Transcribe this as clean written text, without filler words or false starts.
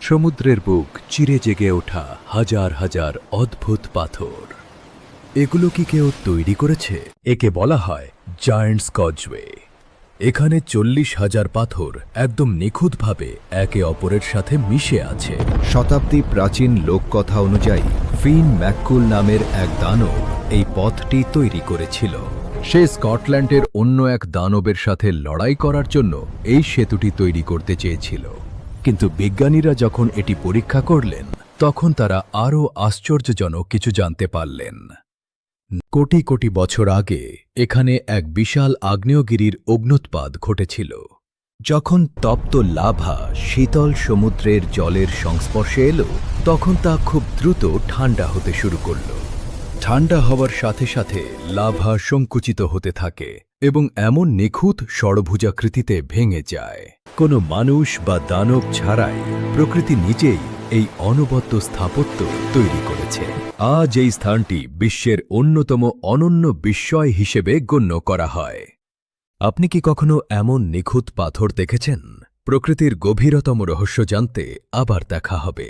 সমুদ্রের বুক চিরে জেগে ওঠা হাজার হাজার অদ্ভুত পাথর। এগুলো কি কেউ তৈরি করেছে? একে বলা হয় জায়ান্টস কজওয়ে। এখানে 40,000 পাথর একদম নিখুঁতভাবে একে অপরের সাথে মিশে আছে। শতাব্দী প্রাচীন লোককথা অনুযায়ী ফিন ম্যাককুল নামের এক দানব এই পথটি তৈরি করেছিল। সে স্কটল্যান্ডের অন্য এক দানবের সাথে লড়াই করার জন্য এই সেতুটি তৈরি করতে চেয়েছিল, কিন্তু বিজ্ঞানীরা যখন এটি পরীক্ষা করলেন তখন তারা আরও আশ্চর্যজনক কিছু জানতে পারলেন। কোটি কোটি বছর আগে এখানে এক বিশাল আগ্নেয়গিরির অগ্ন্যুৎপাত ঘটেছিল। যখন তপ্ত লাভা শীতল সমুদ্রের জলের সংস্পর্শে এলো, তখন তা খুব দ্রুত ঠান্ডা হতে শুরু করল। ঠান্ডা হওয়ার সাথে সাথে লাভা সংকুচিত হতে থাকে এবং এমন নিখুঁত ষড়ভুজাকৃতিতে ভেঙে যায়। কোনো মানুষ বা দানব ছাড়াই প্রকৃতি নিজেই এই অনবদ্য স্থাপত্য তৈরি করেছে। আজ এই স্থানটি বিশ্বের অন্যতম অনন্য বিস্ময় হিসেবে গণ্য করা হয়। আপনি কি কখনো এমন নিখুঁত পাথর দেখেছেন? প্রকৃতির গভীরতম রহস্য জানতে আবার দেখা হবে।